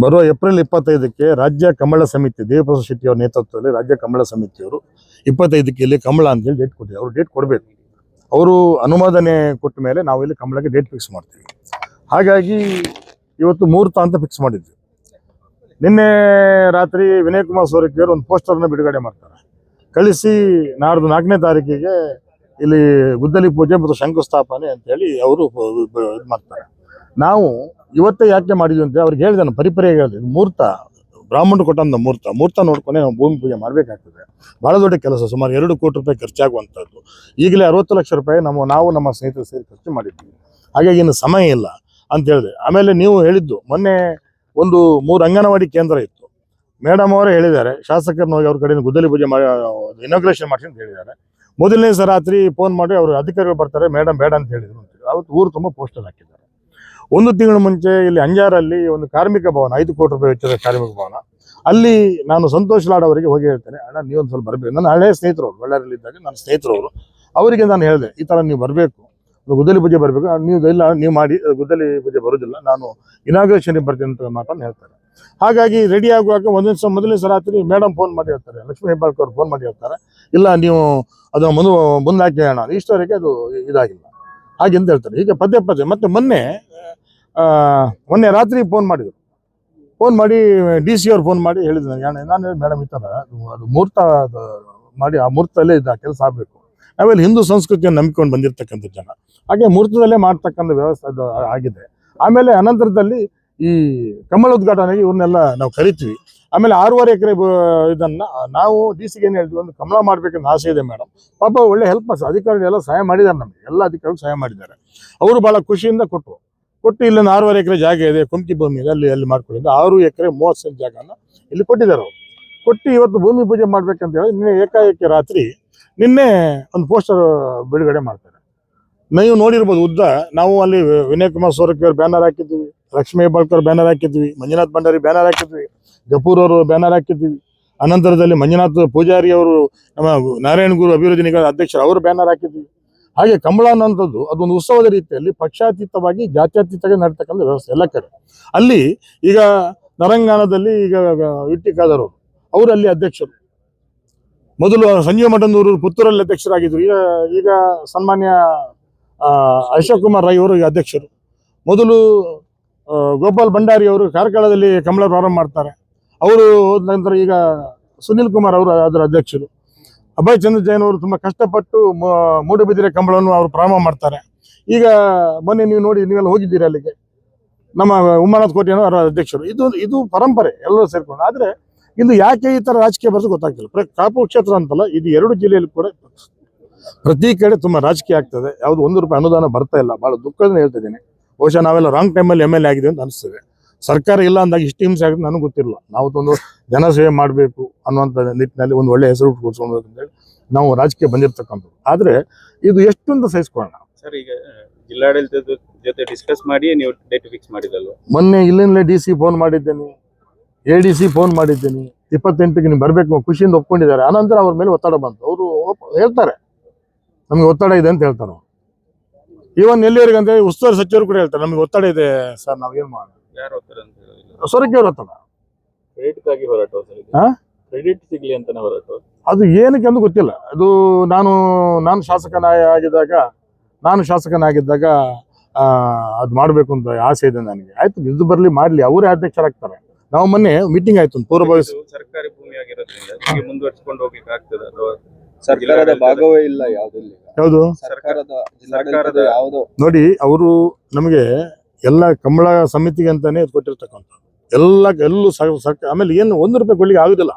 ಬರುವ ಏಪ್ರಿಲ್ 25ಕ್ಕೆ ರಾಜ್ಯ ಕಮಲ ಸಮಿತಿ ದೇವಪ್ರಸಾದ್ ಶೆಟ್ಟಿ ಅವರ ನೇತೃತ್ವದಲ್ಲಿ ರಾಜ್ಯ ಕಮಲ ಸಮಿತಿಯವರು 25ಕ್ಕೆ ಇಲ್ಲಿ ಕಮಲ ಅಂತೇಳಿ ಡೇಟ್ ಕೊಟ್ಟಿದ್ದಾರೆ. ಅವರು ಡೇಟ್ ಕೊಡಬೇಕು. ಅವರು ಅನುಮೋದನೆ ಕೊಟ್ಟ ಮೇಲೆ ನಾವು ಇಲ್ಲಿ ಕಮಲಕ್ಕೆ ಡೇಟ್ ಫಿಕ್ಸ್ ಮಾಡ್ತೀವಿ. ಹಾಗಾಗಿ ಇವತ್ತು ಮುಹೂರ್ತ ಅಂತ ಫಿಕ್ಸ್ ಮಾಡಿದ್ವಿ. ನಿನ್ನೆ ರಾತ್ರಿ ವಿನಯ್ ಕುಮಾರ್ ಸೋರಕಿಯವರು ಒಂದು ಪೋಸ್ಟರ್ನ ಬಿಡುಗಡೆ ಮಾಡ್ತಾರೆ, ಕಳಿಸಿ ನಾಡ್ದು 4ನೇ ತಾರೀಕಿಗೆ ಇಲ್ಲಿ ಗುದ್ದಲಿ ಪೂಜೆ ಮತ್ತು ಶಂಕುಸ್ಥಾಪನೆ ಅಂತೇಳಿ ಅವರು ಇದು ಮಾಡ್ತಾರೆ. ನಾವು ಇವತ್ತೇ ಯಾಕೆ ಮಾಡಿದ್ವಿ ಅಂತ ಅವ್ರಿಗೆ ಹೇಳಿದೆ, ನಾನು ಪರಿಪರಿಯಾಗಿ ಹೇಳಿದೆ, ಮುಹೂರ್ತ ಬ್ರಾಹ್ಮಣರು ಕೊಟ್ಟಂತ ಮುಹೂರ್ತ ನೋಡ್ಕೊಂಡೆ ನಾವು ಭೂಮಿ ಪೂಜೆ ಮಾಡಬೇಕಾಗ್ತದೆ. ಭಾಳ ದೊಡ್ಡ ಕೆಲಸ, ಸುಮಾರು 2 ಕೋಟಿ ರೂಪಾಯಿ ಖರ್ಚಾಗುವಂಥದ್ದು. ಈಗಲೇ 60 ಲಕ್ಷ ರೂಪಾಯಿ ನಾವು ನಮ್ಮ ಸ್ನೇಹಿತರು ಸೇರಿ ಖರ್ಚು ಮಾಡಿದ್ವಿ. ಹಾಗಾಗಿ ಇನ್ನು ಸಮಯ ಇಲ್ಲ ಅಂತ ಹೇಳಿದೆ. ಆಮೇಲೆ ನೀವು ಹೇಳಿದ್ದು ಮೊನ್ನೆ ಒಂದು 3 ಅಂಗನವಾಡಿ ಕೇಂದ್ರ ಇತ್ತು. ಮೇಡಮ್ ಅವರೇ ಹೇಳಿದ್ದಾರೆ, ಶಾಸಕರನ್ನ ಹೋಗಿ ಅವ್ರ ಕಡೆಯಿಂದ ಗುದ್ದಲಿ ಪೂಜೆ ಮಾಡಿ ಇನಾಗ್ರೇಷನ್ ಮಾಡಿಸಿ ಅಂತ ಹೇಳಿದ್ದಾರೆ. ಮೊದಲನೇ ರಾತ್ರಿ ಫೋನ್ ಮಾಡಿ ಅವರು ಅಧಿಕಾರಿಗಳು ಬರ್ತಾರೆ, ಮೇಡಮ್ ಬೇಡ ಅಂತ ಹೇಳಿದ್ರು ಅಂತ. ಅವತ್ತು ಊರು ತುಂಬ ಪೋಸ್ಟರ್ ಹಾಕಿದ್ದಾರೆ. 1 ತಿಂಗಳ ಮುಂಚೆ ಇಲ್ಲಿ ಅಂಜಾರಲ್ಲಿ ಒಂದು ಕಾರ್ಮಿಕ ಭವನ, 5 ಕೋಟಿ ರೂಪಾಯಿ ವೆಚ್ಚದ ಕಾರ್ಮಿಕ ಭವನ, ಅಲ್ಲಿ ನಾನು ಸಂತೋಷ್ ಲಾಡ್ ಅವರಿಗೆ ಹೋಗಿ ಹೇಳ್ತೇನೆ, ಅಣ್ಣ ನೀವೊಂದು ಸ್ವಲ್ಪ ಬರಬೇಕು. ನನ್ನ ಹಳೆಯ ಸ್ನೇಹಿತರು ಬಳ್ಳಾರಿಯಲ್ಲಿದ್ದಾಗ ನನ್ನ ಸ್ನೇಹಿತರವರು, ಅವರಿಗೆ ನಾನು ಹೇಳಿದೆ, ಈ ಥರ ನೀವು ಬರಬೇಕು, ಗುದ್ದಲಿ ಪೂಜೆ ಬರಬೇಕು, ನೀವು ಇಲ್ಲ ನೀವು ಮಾಡಿ ಗುದ್ದಲಿ ಪೂಜೆ ಬರೋದಿಲ್ಲ, ನಾನು ಇನಾಗ್ರೇಷನ್ಗೆ ಬರ್ತೀನಿ ಅಂತ ಮಾತನ್ನು ಹೇಳ್ತಾರೆ. ಹಾಗಾಗಿ ರೆಡಿ ಆಗುವಾಗ ಮೊದಲನೇ ರಾತ್ರಿ ಮೇಡಮ್ ಫೋನ್ ಮಾಡಿ ಹೇಳ್ತಾರೆ, ಲಕ್ಷ್ಮೀ ಹೆಬ್ಬಾಳ್ಕರ್ ಅವ್ರು ಫೋನ್ ಮಾಡಿ ಹೇಳ್ತಾರೆ, ಇಲ್ಲ ನೀವು ಅದನ್ನು ಮುಂದೆ ಹಾಕಿ ಅಣ್ಣ, ಇಷ್ಟವರೆಗೆ ಅದು ಇದಾಗಿಲ್ಲ ಹಾಗೆ ಅಂತ ಹೇಳ್ತಾರೆ. ಈಗ ಪದೇ ಮತ್ತೆ ಮೊನ್ನೆ ರಾತ್ರಿ ಫೋನ್ ಮಾಡಿದ್ರು, ಫೋನ್ ಮಾಡಿ DC ಅವ್ರು ಫೋನ್ ಮಾಡಿ ಹೇಳಿದ್ರು, ನಾನು ಮೇಡಮ್ ಈ ಥರ ಅದು ಮುಹೂರ್ತ ಮಾಡಿ ಆ ಮುಹೂರ್ತದಲ್ಲೇ ಇದು ಕೆಲಸ ಆಗಬೇಕು. ನಾವೆಲ್ಲ ಹಿಂದೂ ಸಂಸ್ಕೃತಿಯನ್ನು ನಂಬಿಕೊಂಡು ಬಂದಿರತಕ್ಕಂಥ ಜನ, ಹಾಗೆ ಮುಹೂರ್ತದಲ್ಲೇ ಮಾಡ್ತಕ್ಕಂಥ ವ್ಯವಸ್ಥೆ ಅದು ಆಗಿದೆ. ಆಮೇಲೆ ಅನಂತರದಲ್ಲಿ ಈ ಕಮಲ ಉದ್ಘಾಟನೆಗೆ ಇವ್ರನ್ನೆಲ್ಲ ನಾವು ಕರಿತೀವಿ. ಆಮೇಲೆ 6.5 ಎಕರೆ ಇದನ್ನು ನಾವು DC ಗೆ ಏನು ಹೇಳ್ತೀವಿ, ಒಂದು ಕಮಲ ಮಾಡಬೇಕಂತ ಆಸೆ ಇದೆ ಮೇಡಮ್, ಪಾಪ ಒಳ್ಳೆ ಹೆಲ್ಪ್ ಅಧಿಕಾರಿಗಳೆಲ್ಲ ಸಹಾಯ ಮಾಡಿದ್ದಾರೆ, ನಮಗೆ ಎಲ್ಲ ಅಧಿಕಾರಿಗಳು ಸಹಾಯ ಮಾಡಿದ್ದಾರೆ. ಅವರು ಭಾಳ ಖುಷಿಯಿಂದ ಕೊಟ್ಟು ಇಲ್ಲಿ 6.5 ಎಕರೆ ಜಾಗ ಇದೆ, ಕುಮ್ಕಿ ಭೂಮಿ ಇದೆ, ಅಲ್ಲಿ ಮಾಡ್ಕೊಂಡಿದ್ದ 6 ಎಕರೆ 30 ಸೆಂಟ್ ಜಾಗನ ಇಲ್ಲಿ ಕೊಟ್ಟಿದ್ದಾರೆ. ಅವರು ಕೊಟ್ಟು ಇವತ್ತು ಭೂಮಿ ಪೂಜೆ ಮಾಡ್ಬೇಕಂತ ಹೇಳಿ ನಿನ್ನೆ ಏಕಾಏಕಿ ರಾತ್ರಿ ನಿನ್ನೆ ಒಂದು ಪೋಸ್ಟರ್ ಬಿಡುಗಡೆ ಮಾಡ್ತಾರೆ. ನೀವು ನೋಡಿರ್ಬೋದು ಉದ್ದ. ನಾವು ಅಲ್ಲಿ ವಿನಯ್ ಕುಮಾರ್ ಸೋರಕಿ ಅವ್ರು ಬ್ಯಾನರ್ ಹಾಕಿದ್ವಿ, ಲಕ್ಷ್ಮೀ ಹೆಬ್ಬಾಳ್ಕರ್ ಬ್ಯಾನರ್ ಹಾಕಿದ್ವಿ, ಮಂಜುನಾಥ್ ಭಂಡಾರಿ ಬ್ಯಾನರ್ ಹಾಕಿದ್ವಿ, ಗಪೂರ್ ಅವರು ಬ್ಯಾನರ್ ಹಾಕಿದ್ವಿ. ಅನಂತರದಲ್ಲಿ ಮಂಜುನಾಥ್ ಪೂಜಾರಿ ಅವರು, ನಮ್ಮ ನಾರಾಯಣ ಗುರು ಅಭಿವೃದ್ಧಿ ನಿಗಮದ ಅಧ್ಯಕ್ಷರು, ಅವರು ಬ್ಯಾನರ್ ಹಾಕಿದ್ವಿ. ಹಾಗೆ ಕಮಲ ಅನ್ನೋಂಥದ್ದು ಅದೊಂದು ಉತ್ಸವದ ರೀತಿಯಲ್ಲಿ ಪಕ್ಷಾತೀತವಾಗಿ ಜಾತ್ಯತೀತವಾಗಿ ನಡೀತಕ್ಕಂಥ ವ್ಯವಸ್ಥೆ ಎಲ್ಲ ಕಡೆ. ಅಲ್ಲಿ ಈಗ ನರಂಗಾನದಲ್ಲಿ ಈಗ ಇಟ್ಟಿ ಖಾದರ್ ಅವರು ಅಲ್ಲಿ ಅಧ್ಯಕ್ಷರು, ಮೊದಲು ಸಂಜೀವ ಮಠಂದೂರು ಪುತ್ತೂರಲ್ಲಿ ಅಧ್ಯಕ್ಷರಾಗಿದ್ದರು. ಈಗ ಸನ್ಮಾನ್ಯ ಅಶೋಕ್ ಕುಮಾರ್ ರೈ ಅವರು ಈಗ ಅಧ್ಯಕ್ಷರು. ಮೊದಲು ಗೋಪಾಲ್ ಭಂಡಾರಿ ಅವರು ಕಾರ್ಕಳದಲ್ಲಿ ಕಮಲ ಪ್ರಾರಂಭ ಮಾಡ್ತಾರೆ. ಅವರು ಹೋದ ನಂತರ ಈಗ ಸುನಿಲ್ ಕುಮಾರ್ ಅವರು ಅದರ ಅಧ್ಯಕ್ಷರು. ಅಭಯ್ ಚಂದ್ರ ಜೈನ್ ಅವರು ತುಂಬ ಕಷ್ಟಪಟ್ಟು ಮೂಡುಬಿದಿರೆ ಕಂಬಳವನ್ನು ಅವರು ಪ್ರಾರಂಭ ಮಾಡ್ತಾರೆ. ಈಗ ಮೊನ್ನೆ ನೀವು ನೋಡಿ, ನೀವೆಲ್ಲ ಹೋಗಿದ್ದೀರಿ ಅಲ್ಲಿಗೆ, ನಮ್ಮ ಉಮಾನಾಥ್ ಕೋಟೆಯನ್ನು ಅವರ ಅಧ್ಯಕ್ಷರು. ಇದು ಪರಂಪರೆ ಎಲ್ಲರೂ ಸೇರ್ಕೊಂಡು. ಆದರೆ ಇದು ಯಾಕೆ ಈ ಥರ ರಾಜಕೀಯ ಬರೋದು ಗೊತ್ತಾಗ್ತಿಲ್ಲ. ಕಾಪು ಕ್ಷೇತ್ರ ಅಂತಲ್ಲ, ಇದು 2 ಜಿಲ್ಲೆಯಲ್ಲಿ ಕೂಡ ಪ್ರತಿ ಕಡೆ ತುಂಬ ರಾಜಕೀಯ ಆಗ್ತದೆ. ಯಾವುದು 1 ರೂಪಾಯಿ ಅನುದಾನ ಬರ್ತಾ ಇಲ್ಲ. ಭಾಳ ದುಃಖದಿಂದ ಹೇಳ್ತಿದ್ದೀನಿ. ಬಹುಶಃ ನಾವೆಲ್ಲ ರಾಂಗ್ ಟೈಮಲ್ಲಿ MLA ಆಗಿದೆ ಅಂತ ಅನಿಸ್ತದೆ. ಸರ್ಕಾರ ಇಲ್ಲ ಅಂದಾಗ ಇಷ್ಟು ಹಿಂಸೆ ಆಗುತ್ತೆ ನನಗೆ ಗೊತ್ತಿಲ್ಲ. ನಾವು ಒಂದು ಜನಸೇವೆ ಮಾಡಬೇಕು ಅನ್ನುವಂಥ ನಿಟ್ಟಿನಲ್ಲಿ ಒಂದು ಒಳ್ಳೆ ಹೆಸರು ಕೂರಿಸ್ಕೊಳ್ಬೇಕು ಅಂತೇಳಿ ನಾವು ರಾಜಕೀಯ ಬಂದಿರತಕ್ಕಂಥದ್ದು. ಆದರೆ ಇದು ಎಷ್ಟೊಂದು ಸಹಿಸ್ಕೊಳ್ಳೋಣ ಸರ್. ಈಗ ಜಿಲ್ಲಾಡಳಿತದ ಜೊತೆ ಡಿಸ್ಕಸ್ ಮಾಡಿ ನೀವು ಡೇಟ್ ಫಿಕ್ಸ್ ಮಾಡಿದಲ್ವ? ಮೊನ್ನೆ ಇಲ್ಲಿಂದಲೇ DC ಫೋನ್ ಮಾಡಿದ್ದೇನೆ, ADC ಫೋನ್ ಮಾಡಿದ್ದೇನೆ. 28ಕ್ಕೆ ನೀವು ಬರಬೇಕು, ಖುಷಿಯಿಂದ ಒಪ್ಕೊಂಡಿದ್ದಾರೆ. ಆನಂತರ ಅವ್ರ ಮೇಲೆ ಒತ್ತಡ ಬಂತು. ಅವರು ಹೇಳ್ತಾರೆ ನಮಗೆ ಒತ್ತಡ ಇದೆ ಅಂತ ಹೇಳ್ತಾರೆ. ಇವನ್ ಎಲ್ಲಿವರೆಗೆ ಅಂತ ಹೇಳಿ ಉಸ್ತುವಾರಿ ಸಚಿವರು ಕೂಡ ಹೇಳ್ತಾರೆ, ನಮಗೆ ಒತ್ತಡ ಇದೆ ಸರ್, ನಾವೇನು ಮಾಡೋಣ. ಯಾರು ಒತ್ತಡ ಅಂತ ಹೇಳಿಲ್ಲ, ಸೊರಕೆ ಅವ್ರ ಒತ್ತಡ. ಕ್ರೆಡಿಟ್ಗಾಗಿ ಹೊರಟು, ಕ್ರೆಡಿಟ್ ಸಿಗ್ಲಿ ಅಂತ ಹೊರಟು. ಅದು ಏನಕ್ಕೆ ಅಂತ ಗೊತ್ತಿಲ್ಲ. ಅದು ನಾನು ಶಾಸಕನಾಗಿದ್ದಾಗ ಅದು ಮಾಡಬೇಕು ಅಂತ ಆಸೆ ಇದೆ ನನಗೆ. ಆಯ್ತು, ಇದು ಬರಲಿ, ಮಾಡಲಿ, ಅವರೇ ಅಧ್ಯಕ್ಷರಾಗ್ತಾರೆ. ನಾವು ಮೊನ್ನೆ ಮೀಟಿಂಗ್ ಆಯ್ತು ಪೂರ್ವಭಾವಿ. ಸರ್ಕಾರಿ ಭೂಮಿ ಆಗಿರೋದ್ರಿಂದ ಮುಂದುವರಿಸಿಕೊಂಡು ಹೋಗ್ಲಿಕ್ಕೆ ಆಗ್ತದೆ ಅಥವಾ ಸರ್ಕಾರದ ಭಾಗವೇ ಇಲ್ಲ ಯಾವುದಿಲ್ಲ. ಯಾವುದು ಸರ್ಕಾರದ ಯಾವುದು ನೋಡಿ, ಅವರು ನಮಗೆ ಎಲ್ಲ ಕಮಲ ಸಮಿತಿಗೆ ಅಂತಾನೆ ಕೊಟ್ಟಿರ್ತಕ್ಕಂಥ ಎಲ್ಲೂ ಸರ್ಕಾರ. ಆಮೇಲೆ ಏನು 1 ರೂಪಾಯಿ ಕೊಡ್ಲಿಕ್ಕೆ ಆಗುದಿಲ್ಲ.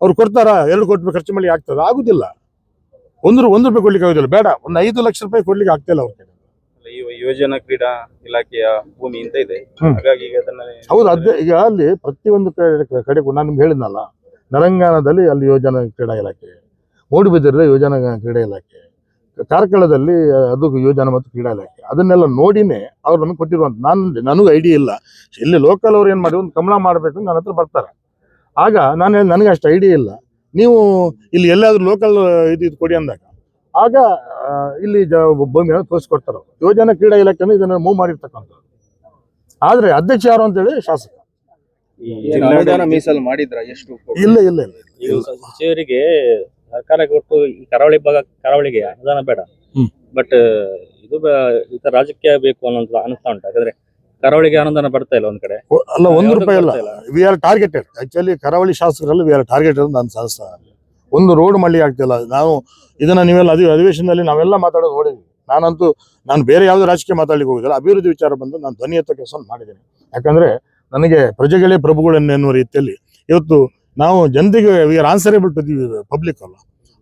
ಅವ್ರು ಕೊಡ್ತಾರ 2 ಕೋಟಿ ರೂಪಾಯಿ ಖರ್ಚು ಮಾಡಿ ಆಗ್ತದೆ? ಆಗುದಿಲ್ಲ. 1 ರೂಪಾಯಿ ಕೊಡ್ಲಿಕ್ಕೆ ಆಗುದಿಲ್ಲ. ಬೇಡ, ಒಂದು 5 ಲಕ್ಷ ರೂಪಾಯಿ ಕೊಡ್ಲಿಕ್ಕೆ ಆಗ್ತಿಲ್ಲ ಅವ್ರ ಕಡೆ. ಯೋಜನಾ ಕ್ರೀಡಾ ಇಲಾಖೆಯ ಭೂಮಿ ಅಂತ ಇದೆ, ಹಾಗಾಗಿ ಹೌದು. ಈಗ ಅಲ್ಲಿ ಪ್ರತಿಯೊಂದು ಕಡೆ ನಾನು ನಿಮ್ಗೆ ಹೇಳಿದ್ನಲ್ಲ, ನರಂಗಾನದಲ್ಲಿ ಅಲ್ಲಿ ಯೋಜನಾ ಕ್ರೀಡಾ ಇಲಾಖೆ, ಮೂಡುಬಿದಿರೆ ಯೋಜನಾ ಕ್ರೀಡಾ ಇಲಾಖೆ, ಕಾರ್ಕಳದಲ್ಲಿ ಅದು ಯೋಜನೆ ಮತ್ತು ಕ್ರೀಡಾ ಇಲಾಖೆ ಅದನ್ನೆಲ್ಲ ನೋಡಿನೇ ಅವ್ರು ನಮಗೆ ಕೊಟ್ಟಿರುವಂತ ನನಗೂ ಐಡಿಯಾ ಇಲ್ಲ. ಇಲ್ಲಿ ಲೋಕಲ್ ಅವ್ರು ಏನು ಮಾಡಿ ಒಂದು ಕಮಲ ಮಾಡಬೇಕು ನನ್ನ ಹತ್ರ ಬರ್ತಾರೆ. ಆಗ ನಾನು ನನಗೆ ಅಷ್ಟು ಐಡಿಯಾ ಇಲ್ಲ, ನೀವು ಇಲ್ಲಿ ಎಲ್ಲಾದ್ರೂ ಲೋಕಲ್ ಇದು ಕೊಡಿ ಅಂದಾಗ ಆಗ ಇಲ್ಲಿ ಭೂಮಿಯನ್ನು ತೋರಿಸ್ಕೊಡ್ತಾರೆ. ಯೋಜನೆ ಕ್ರೀಡಾ ಇಲಾಖೆ ಇದನ್ನು ಮೂವ್ ಮಾಡಿರ್ತಕ್ಕಂಥದ್ದು. ಆದ್ರೆ ಅಧ್ಯಕ್ಷ ಯಾರು ಅಂತೇಳಿ ಶಾಸಕ. ಅನುದಾನ ಮೀಸಲು ಮಾಡಿದ್ರ ಎಷ್ಟು? ಇಲ್ಲ ಇಲ್ಲ ಇಲ್ಲ ಈಗ ಸಚಿವರಿಗೆ ಸರ್ಕಾರ ಕೊಟ್ಟು ಈ ಕರಾವಳಿಗೆ ಅನುದಾನ ಬೇಡ, ಬಟ್ ಇದು ಈ ತರ ರಾಜಕೀಯ ಬೇಕು ಅನ್ನೋದು ಅನಿಸ್ತಾ ಉಂಟು. ಯಾಕಂದ್ರೆ ಕರಾವಳಿಗೆ ಅನುದಾನ ಬರ್ತಾ ಇಲ್ಲ ಒಂದ್ ಕಡೆ. ಅಲ್ಲ, ₹1 ಇಲ್ಲ. We are targeted. ಆಕ್ಚುಲಿ ಕರಾವಳಿ ಶಾಸಕರಲ್ಲಿ ವಿ ಆರ್ ಟಾರ್ಗೆಟೆಡ್ ಅಂತ ನಾನು ಸಾಧಿಸ್ತಾ. ಒಂದು ರೋಡ್ ಮಳ್ಳಿ ಆಗ್ತಿಲ್ಲ. ನಾವು ಇದನ್ನ ನೀವೆಲ್ಲ ಅಧಿವೇಶನದಲ್ಲಿ ನಾವೆಲ್ಲ ಮಾತಾಡೋದು ನೋಡಿದ್ವಿ. ನಾನು ಬೇರೆ ಯಾವುದೇ ರಾಜಕೀಯ ಮಾತಾಡ್ಲಿಕ್ಕೆ ಹೋಗಿಲ್ಲ. ಅಭಿವೃದ್ಧಿ ವಿಚಾರ ಬಂದು ನಾನು ಧ್ವನಿ ಎತ್ತ ಕೆಲಸ ಮಾಡಿದ್ದೇನೆ. ಯಾಕಂದ್ರೆ ನನಗೆ ಪ್ರಜೆಗಳೇ ಪ್ರಭುಗಳೆನ್ನುವ ರೀತಿಯಲ್ಲಿ ಇವತ್ತು ನಾವು ಜನತೆಗೆ we are answerable to the public ಅಲ್ಲ.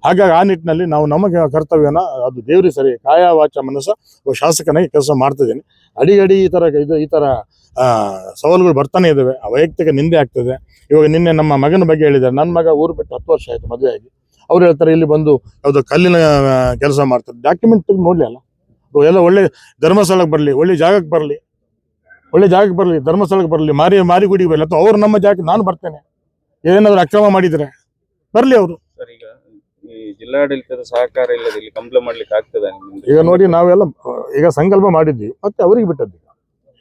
ಹಾಗಾಗಿ ಆ ನಿಟ್ಟಿನಲ್ಲಿ ನಾವು ನಮಗೆ ಕರ್ತವ್ಯನ ಅದು ದೇವ್ರಿಗೆ ಸರಿ ಕಾಯ ವಾಚ ಮನಸ್ಸ ಶಾಸಕನಾಗಿ ಕೆಲಸ ಮಾಡ್ತಿದ್ದೇನೆ. ಅಡಿಗಡಿ ಈ ತರ ಸವಾಲುಗಳು ಬರ್ತಾನೆ ಇದ್ದಾವೆ. ವೈಯಕ್ತಿಕ ನಿಂದೆ ಆಗ್ತದೆ. ಇವಾಗ ನಿನ್ನೆ ನಮ್ಮ ಮಗನ ಬಗ್ಗೆ ಹೇಳಿದ್ದಾರೆ. ನನ್ನ ಮಗ ಊರು ಬಿಟ್ಟು 10 ವರ್ಷ ಆಯ್ತು ಮದುವೆ ಆಗಿ. ಅವ್ರು ಹೇಳ್ತಾರೆ ಇಲ್ಲಿ ಬಂದು ಯಾವುದೋ ಕಲ್ಲಿನ ಕೆಲಸ ಮಾಡ್ತಾರೆ. ಡಾಕ್ಯುಮೆಂಟ್ ನೋಡ್ಲಿ ಅಲ್ಲ, ಎಲ್ಲ ಒಳ್ಳೆ ಧರ್ಮಸ್ಥಳಕ್ಕೆ ಬರಲಿ, ಒಳ್ಳೆ ಜಾಗಕ್ಕೆ ಬರಲಿ, ಧರ್ಮಸ್ಥಳಕ್ಕೆ ಬರಲಿ, ಮಾರಿಗುಡಿಗೆ ಬರಲಿ, ಅಥವಾ ಅವ್ರು ನಮ್ಮ ಜಾಗಕ್ಕೆ ನಾನು ಬರ್ತೇನೆ. ಏನಾದ್ರು ಅಕ್ರಮ ಮಾಡಿದ್ರೆ ಬರ್ಲಿ ಅವರು. ಸರ್, ಈಗ ಈ ಜಿಲ್ಲಾಡಳಿತದ ಸಹಕಾರ ಇಲ್ಲದೆ ಇಲ್ಲಿ ಕಂಪ್ಲೇಂಟ್ ಮಾಡ್ಲಿಕ್ಕೆ ಆಗ್ತದ? ಈಗ ನೋಡಿ, ನಾವೆಲ್ಲ ಈಗ ಸಂಕಲ್ಪ ಮಾಡಿದ್ವಿ, ಮತ್ತೆ ಅವರಿಗೆ ಬಿಟ್ಟದ್ದು.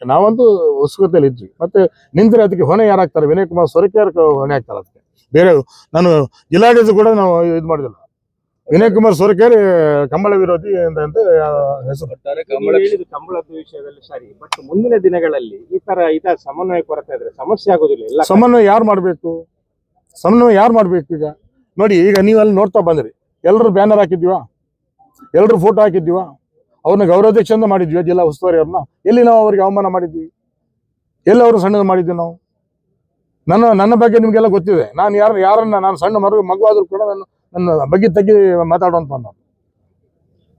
ನಾವಂತೂ ಉತ್ಸುಕತೆಯಲ್ಲಿ ಇದ್ವಿ. ಮತ್ತೆ ನಿಂತರೆ ಅದಕ್ಕೆ ಹೊಣೆ ಯಾರಾಗ್ತಾರೆ? ವಿನಯ್ ಕುಮಾರ್ ಸೊರಕೆಯರ್ ಹೊಣೆ ಆಗ್ತಾರೆ. ಅದಕ್ಕೆ ಬೇರೆ ನಾನು ಜಿಲ್ಲಾಡಳಿತ ಕೂಡ ನಾವು ಇದು ಮಾಡಿದಿಲ್ಲ. ವಿನಯ್ ಕುಮಾರ್ ಸೊರಕೆಯರ್ ಕಂಬಳ ವಿರೋಧಿ ಅಂತ ಹೆಸರು. ಕಂಬಳದ ವಿಷಯದಲ್ಲಿ ಸರಿ, ಬಟ್ ಮುಂದಿನ ದಿನಗಳಲ್ಲಿ ಈ ತರ ಸಮನ್ವಯ ಕೊರತೆ ಇದ್ರೆ ಸಮಸ್ಯೆ ಆಗೋದಿಲ್ಲ. ಎಲ್ಲ ಸಮನ್ವಯ ಯಾರು ಮಾಡ್ಬೇಕು? ಈಗ ನೋಡಿ, ಈಗ ನೀವು ಅಲ್ಲಿ ನೋಡ್ತಾ ಬಂದ್ರಿ, ಎಲ್ಲರೂ ಬ್ಯಾನರ್ ಹಾಕಿದ್ವಾ, ಎಲ್ಲರೂ ಫೋಟೋ ಹಾಕಿದ್ವಾ, ಅವ್ರನ್ನ ಗೌರವಾಧ್ಯಕ್ಷ ಅಂತ ಮಾಡಿದ್ವಿ ಜಿಲ್ಲಾ ಉಸ್ತುವಾರಿ ಅವ್ರನ್ನ. ಎಲ್ಲಿ ನಾವು ಅವ್ರಿಗೆ ಅವಮಾನ ಮಾಡಿದ್ವಿ? ಎಲ್ಲಿ ಅವರು ಸಣ್ಣದು ಮಾಡಿದ್ವಿ ನಾವು? ನನ್ನ ಬಗ್ಗೆ ನಿಮ್ಗೆಲ್ಲ ಗೊತ್ತಿದೆ. ನಾನು ಯಾರನ್ನ ನಾನು ಸಣ್ಣ ಮಗುವಾದ್ರೂ ಕೂಡ ನನ್ನ ಬಗ್ಗೆ ತೆಗಿ ಮಾತಾಡುವಂತ.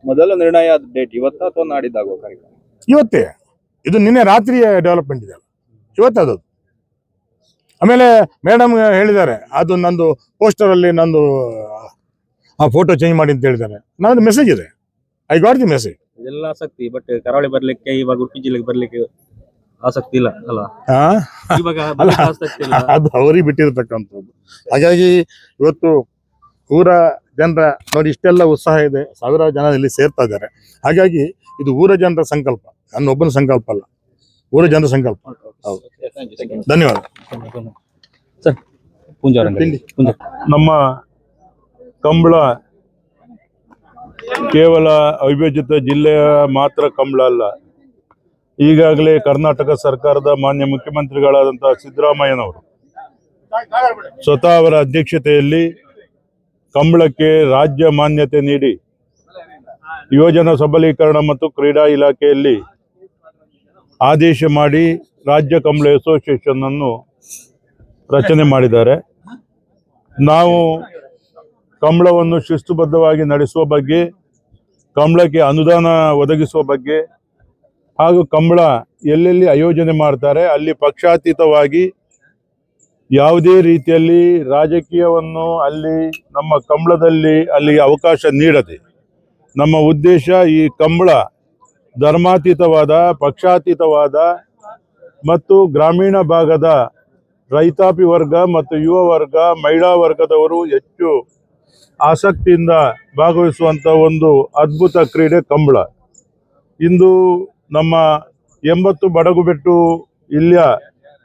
ಮೊದಲ ನಿರ್ಣಯ ಡೇಟ್ ಇವತ್ತ ಅಥವಾ ನಾಡಿದ್ದಾಗೋ ಕಾರ್ಯಕ್ರಮ? ಇವತ್ತೇ. ಇದು ನಿನ್ನೆ ರಾತ್ರಿ ಡೆವಲಪ್ಮೆಂಟ್ ಇದೆ ಅಲ್ಲ, ಇವತ್ತದು. ಆಮೇಲೆ ಮೇಡಮ್ ಹೇಳಿದ್ದಾರೆ, ಅದು ನಂದು ಪೋಸ್ಟರ್ ಅಲ್ಲಿ ನಂದು ಆ ಫೋಟೋ ಚೇಂಜ್ ಮಾಡಿ ಅಂತ ಹೇಳಿದ್ದಾರೆ. ನಂದು ಮೆಸೇಜ್ ಇದೆ, ಐ ಗಾಟ್ ದಿ ಮೆಸೇಜ್. ಇದೆಲ್ಲ ಆಸಕ್ತಿ, ಬಟ್ ಕರಾವಳಿ ಬರ್ಲಿಕ್ಕೆ ಇವಾಗ ಉಡುಪಿ ಜಿಲ್ಲೆಗೆ ಬರ್ಲಿಕ್ಕೆ ಆಸಕ್ತಿ ಇಲ್ಲ ಅಲ್ಲ. ಇವಾಗ ಆಸಕ್ತಿ ಇಲ್ಲ, ಅದು ಅವರಿಗೆ ಬಿಟ್ಟಿರ್ತಕ್ಕಂಥದ್ದು. ಹಾಗಾಗಿ ಇವತ್ತು ಊರ ಜನರ ನೋಡಿ ಇಷ್ಟೆಲ್ಲ ಉತ್ಸಾಹ ಇದೆ, ಸಾವಿರಾರು ಜನ ಇಲ್ಲಿ ಸೇರ್ತಾ ಇದ್ದಾರೆ. ಹಾಗಾಗಿ ಇದು ಊರ ಜನರ ಸಂಕಲ್ಪ, ನನ್ನೊಬ್ಬನ ಸಂಕಲ್ಪ ಅಲ್ಲ, ಊರ ಜನರ ಸಂಕಲ್ಪ. ಹೌದು, ಧನ್ಯವಾದ ಸರ್. ನಮ್ಮ ಕಂಬಳ ಕೇವಲ ಅವಿಭಜಿತ ಜಿಲ್ಲೆಯ ಮಾತ್ರ ಕಂಬಳ ಅಲ್ಲ. ಈಗಾಗಲೇ ಕರ್ನಾಟಕ ಸರ್ಕಾರದ ಮಾನ್ಯ ಮುಖ್ಯಮಂತ್ರಿಗಳಾದಂತಹ ಸಿದ್ದರಾಮಯ್ಯನವರು ಸ್ವತಃ ಅವರ ಅಧ್ಯಕ್ಷತೆಯಲ್ಲಿ ಕಂಬಳಕ್ಕೆ ರಾಜ್ಯ ಮಾನ್ಯತೆ ನೀಡಿ ಯುವಜನ ಸಬಲೀಕರಣ ಮತ್ತು ಕ್ರೀಡಾ ಇಲಾಖೆಯಲ್ಲಿ ಆದೇಶ ಮಾಡಿ ರಾಜ್ಯ ಕಂಬಳ ಅಸೋಸಿಯೇಷನ್ ಅನ್ನು ರಚನೆ ಮಾಡಿದ್ದಾರೆ. ನಾವು ಕಂಬಳವನ್ನು ಶಿಸ್ತುಬದ್ಧವಾಗಿ ನಡೆಸುವ ಬಗ್ಗೆ, ಕಂಬಳಕ್ಕೆ ಅನುದಾನ ಒದಗಿಸುವ ಬಗ್ಗೆ, ಹಾಗೂ ಕಂಬಳ ಎಲ್ಲೆಲ್ಲಿ ಆಯೋಜನೆ ಮಾಡ್ತಾರೆ ಅಲ್ಲಿ ಪಕ್ಷಾತೀತವಾಗಿ ಯಾವುದೇ ರೀತಿಯಲ್ಲಿ ರಾಜಕೀಯವನ್ನು ಅಲ್ಲಿ ನಮ್ಮ ಕಂಬಳದಲ್ಲಿ ಅಲ್ಲಿಗೆ ಅವಕಾಶ ನೀಡದೆ, ನಮ್ಮ ಉದ್ದೇಶ ಈ ಕಂಬಳ ಧರ್ಮಾತೀತವಾದ, ಪಕ್ಷಾತೀತವಾದ ಮತ್ತು ಗ್ರಾಮೀಣ ಭಾಗದ ರೈತಾಪಿ ವರ್ಗ ಮತ್ತು ಯುವ ವರ್ಗ, ಮಹಿಳಾ ವರ್ಗದವರು ಹೆಚ್ಚು ಆಸಕ್ತಿಯಿಂದ ಭಾಗವಹಿಸುವಂಥ ಒಂದು ಅದ್ಭುತ ಕ್ರೀಡೆ ಕಂಬಳ. ಇಂದು ನಮ್ಮ 80 ಬಡಗುಬೆಟ್ಟು ಇಲ್ಲಿಯ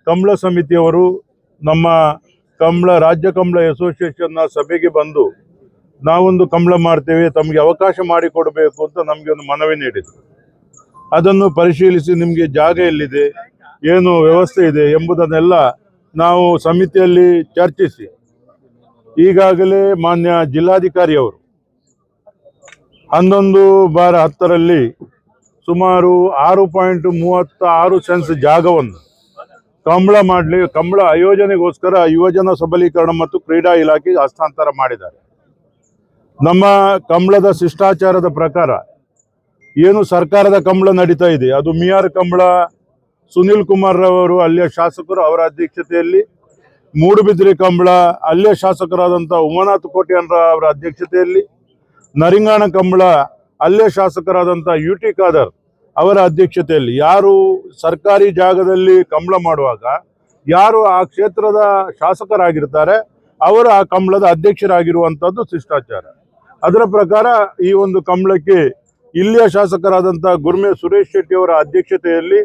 ಕಂಬಳ ಸಮಿತಿಯವರು ನಮ್ಮ ರಾಜ್ಯ ಕಂಬಳ ಅಸೋಸಿಯೇಷನ್ನ ಸಭೆಗೆ ಬಂದು ನಾವೊಂದು ಕಂಬಳ ಮಾಡ್ತೇವೆ, ತಮಗೆ ಅವಕಾಶ ಮಾಡಿಕೊಡಬೇಕು ಅಂತ ನಮಗೆ ಒಂದು ಮನವಿ ನೀಡಿದರು. ಅದನ್ನು ಪರಿಶೀಲಿಸಿ ನಿಮಗೆ ಜಾಗ ಎಲ್ಲಿದೆ, ಏನು ವ್ಯವಸ್ಥೆ ಇದೆ ಎಂಬುದನ್ನೆಲ್ಲ ನಾವು ಸಮಿತಿಯಲ್ಲಿ ಚರ್ಚಿಸಿ ಈಗಾಗಲೇ ಮಾನ್ಯ ಜಿಲ್ಲಾಧಿಕಾರಿಯವರು 11/10 ಸುಮಾರು 6.36 ಸೆನ್ಸ್ ಜಾಗವನ್ನು ಕಂಬಳ ಆಯೋಜನೆಗೋಸ್ಕರ ಯುವಜನ ಸಬಲೀಕರಣ ಮತ್ತು ಕ್ರೀಡಾ ಇಲಾಖೆಗೆ ಹಸ್ತಾಂತರ ಮಾಡಿದ್ದಾರೆ. ನಮ್ಮ ಕಂಬಳದ ಶಿಷ್ಟಾಚಾರದ ಪ್ರಕಾರ ಏನು ಸರ್ಕಾರದ ಕಂಬಳ ನಡೀತಾ ಇದೆ, ಅದು ಮಿಯಾರ್ ಕಂಬಳ ಸುನಿಲ್ ಕುಮಾರ್ ರವರು ಅಲ್ಲಿಯ ಶಾಸಕರು ಅವರ ಅಧ್ಯಕ್ಷತೆಯಲ್ಲಿ, ಮೂಡುಬಿದಿರೆ ಕಂಬಳ ಅಲ್ಲಿಯ ಶಾಸಕರಾದಂಥ ಉಮಾನಾಥ್ ಕೋಟ್ಯಾನ್ ಅವರ ಅಧ್ಯಕ್ಷತೆಯಲ್ಲಿ, ನರಿಂಗಾಣ ಕಂಬಳ ಅಲ್ಲೇ ಶಾಸಕರಾದಂಥ UT ಖಾದರ್ ಅವರ ಅಧ್ಯಕ್ಷತೆಯಲ್ಲಿ ಯಾರು ಸರ್ಕಾರಿ ಜಾಗದಲ್ಲಿ ಕಂಬಳ ಮಾಡುವಾಗ ಯಾರು ಆ ಕ್ಷೇತ್ರದ ಶಾಸಕರಾಗಿರ್ತಾರೆ ಅವರು ಆ ಕಂಬಳದ ಅಧ್ಯಕ್ಷರಾಗಿರುವಂಥದ್ದು ಶಿಷ್ಟಾಚಾರ. ಅದರ ಪ್ರಕಾರ ಈ ಒಂದು ಕಂಬಳಕ್ಕೆ ಇಲ್ಲಿಯ ಶಾಸಕರಾದಂಥ ಗುರ್ಮೆ ಸುರೇಶ್ ಶೆಟ್ಟಿ ಅವರ ಅಧ್ಯಕ್ಷತೆಯಲ್ಲಿ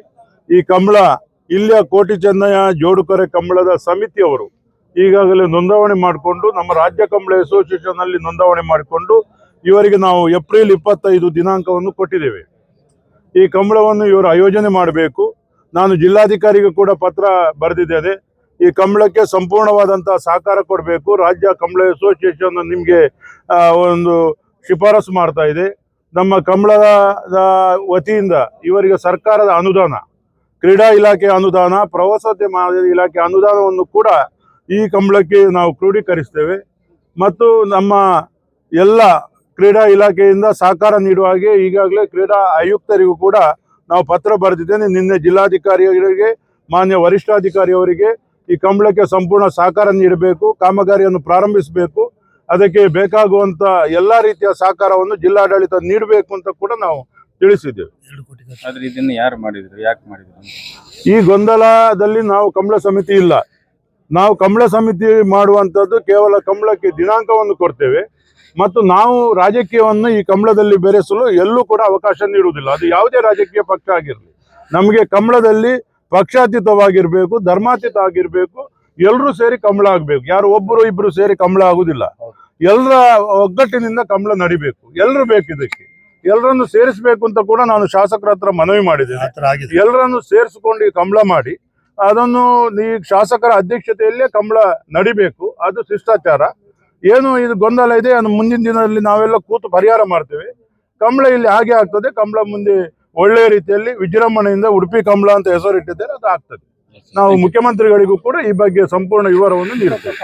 ಈ ಕಂಬಳ ಇಲ್ಲಿಯ ಕೋಟಿ ಚೆನ್ನಯ್ಯ ಜೋಡುಕರೆ ಕಂಬಳದ ಸಮಿತಿಯವರು ಈಗಾಗಲೇ ನೋಂದಣಿ ಮಾಡಿಕೊಂಡು ನಮ್ಮ ರಾಜ್ಯ ಕಂಬಳ ಅಸೋಸಿಯೇಷನ್ ಅಲ್ಲಿ ನೋಂದಣಿ ಮಾಡಿಕೊಂಡು ಇವರಿಗೆ ನಾವು ಏಪ್ರಿಲ್ 25 ದಿನಾಂಕವನ್ನು ಕೊಟ್ಟಿದ್ದೇವೆ. ಈ ಕಂಬಳವನ್ನು ಇವರು ಆಯೋಜನೆ ಮಾಡಬೇಕು. ನಾನು ಜಿಲ್ಲಾಧಿಕಾರಿಗೂ ಕೂಡ ಪತ್ರ ಬರೆದಿದ್ದೇನೆ. ಈ ಕಂಬಳಕ್ಕೆ ಸಂಪೂರ್ಣವಾದಂತಹ ಸಹಕಾರ ಕೊಡಬೇಕು. ರಾಜ್ಯ ಕಂಬಳ ಅಸೋಸಿಯೇಷನ್ ನಿಮಗೆ ಒಂದು ಶಿಫಾರಸು ಮಾಡ್ತಾ ಇದೆ. ನಮ್ಮ ಕಂಬಳದ ವತಿಯಿಂದ ಇವರಿಗೆ ಸರ್ಕಾರದ ಅನುದಾನ, ಕ್ರೀಡಾ ಇಲಾಖೆ ಅನುದಾನ, ಪ್ರವಾಸೋದ್ಯಮ ಇಲಾಖೆ ಅನುದಾನವನ್ನು ಕೂಡ ಈ ಕಂಬಳಕ್ಕೆ ನಾವು ಕ್ರೋಢೀಕರಿಸ್ತೇವೆ. ಮತ್ತು ನಮ್ಮ ಎಲ್ಲ ಕ್ರೀಡಾ ಇಲಾಖೆಯಿಂದ ಸಹಕಾರ ನೀಡುವ ಹಾಗೆ ಈಗಾಗಲೇ ಕ್ರೀಡಾ ಆಯುಕ್ತರಿಗೂ ಕೂಡ ನಾವು ಪತ್ರ ಬರೆದಿದ್ದೇನೆ. ನಿನ್ನೆ ಜಿಲ್ಲಾಧಿಕಾರಿಯವರಿಗೆ, ಮಾನ್ಯ ವರಿಷ್ಠಾಧಿಕಾರಿಯವರಿಗೆ ಈ ಕಂಬಳಕ್ಕೆ ಸಂಪೂರ್ಣ ಸಹಕಾರ ನೀಡಬೇಕು, ಕಾಮಗಾರಿಯನ್ನು ಪ್ರಾರಂಭಿಸಬೇಕು, ಅದಕ್ಕೆ ಬೇಕಾಗುವಂತ ಎಲ್ಲ ರೀತಿಯ ಸಹಕಾರವನ್ನು ಜಿಲ್ಲಾಡಳಿತ ನೀಡಬೇಕು ಅಂತ ಕೂಡ ನಾವು ತಿಳಿಸಿದ್ದೇವೆ. ಆದ್ರೆ ಇದನ್ನು ಯಾರು ಮಾಡಿದ್ರು, ಯಾಕೆ ಮಾಡಿದ್ರು? ಈ ಗೊಂದಲದಲ್ಲಿ ನಾವು ಕಂಬಳ ಸಮಿತಿ ಇಲ್ಲ. ನಾವು ಕಂಬಳ ಸಮಿತಿ ಮಾಡುವಂಥದ್ದು ಕೇವಲ ಕಂಬಳಕ್ಕೆ ದಿನಾಂಕವನ್ನು ಕೊಡ್ತೇವೆ ಮತ್ತು ನಾವು ರಾಜಕೀಯವನ್ನು ಈ ಕಂಬಳದಲ್ಲಿ ಬೆರೆಸಲು ಎಲ್ಲೂ ಕೂಡ ಅವಕಾಶ ನೀಡುವುದಿಲ್ಲ. ಅದು ಯಾವುದೇ ರಾಜಕೀಯ ಪಕ್ಷ ಆಗಿರಲಿ, ನಮಗೆ ಕಂಬಳದಲ್ಲಿ ಪಕ್ಷಾತೀತವಾಗಿರ್ಬೇಕು, ಧರ್ಮಾತೀತ ಆಗಿರ್ಬೇಕು, ಎಲ್ಲರೂ ಸೇರಿ ಕಂಬಳ ಆಗ್ಬೇಕು. ಯಾರು ಒಬ್ಬರು ಇಬ್ರು ಸೇರಿ ಕಂಬಳ ಆಗುದಿಲ್ಲ. ಎಲ್ಲರ ಒಗ್ಗಟ್ಟಿನಿಂದ ಕಂಬಳ ನಡಿಬೇಕು. ಎಲ್ಲರೂ ಬೇಕು. ಇದಕ್ಕೆ ಎಲ್ಲರನ್ನು ಸೇರಿಸಬೇಕು ಅಂತ ಕೂಡ ನಾನು ಶಾಸಕರ ಹತ್ರ ಮನವಿ ಮಾಡಿದ್ದೇನೆ. ಎಲ್ಲರನ್ನು ಸೇರಿಸಿಕೊಂಡು ಈ ಕಂಬಳ ಮಾಡಿ ಅದನ್ನು ಈ ಶಾಸಕರ ಅಧ್ಯಕ್ಷತೆಯಲ್ಲೇ ಕಂಬಳ ನಡಿಬೇಕು. ಅದು ಶಿಷ್ಟಾಚಾರ. ಏನು ಇದು ಗೊಂದಲ ಇದೆ, ಅದು ಮುಂದಿನ ದಿನದಲ್ಲಿ ನಾವೆಲ್ಲ ಕೂತು ಪರಿಹಾರ ಮಾಡ್ತೇವೆ. ಕಂಬಳ ಇಲ್ಲಿ ಹಾಗೆ ಆಗ್ತದೆ. ಕಂಬಳ ಮುಂದೆ ಒಳ್ಳೆಯ ರೀತಿಯಲ್ಲಿ ವಿಜೃಂಭಣೆಯಿಂದ ಉಡುಪಿ ಕಂಬಳ ಅಂತ ಹೆಸರಿಟ್ಟಿದ್ದಾರೆ, ಅದು ಆಗ್ತದೆ. ನಾವು ಮುಖ್ಯಮಂತ್ರಿಗಳಿಗೂ ಕೂಡ ಈ ಬಗ್ಗೆ ಸಂಪೂರ್ಣ ವಿವರವನ್ನು ನೀಡುತ್ತೇವೆ.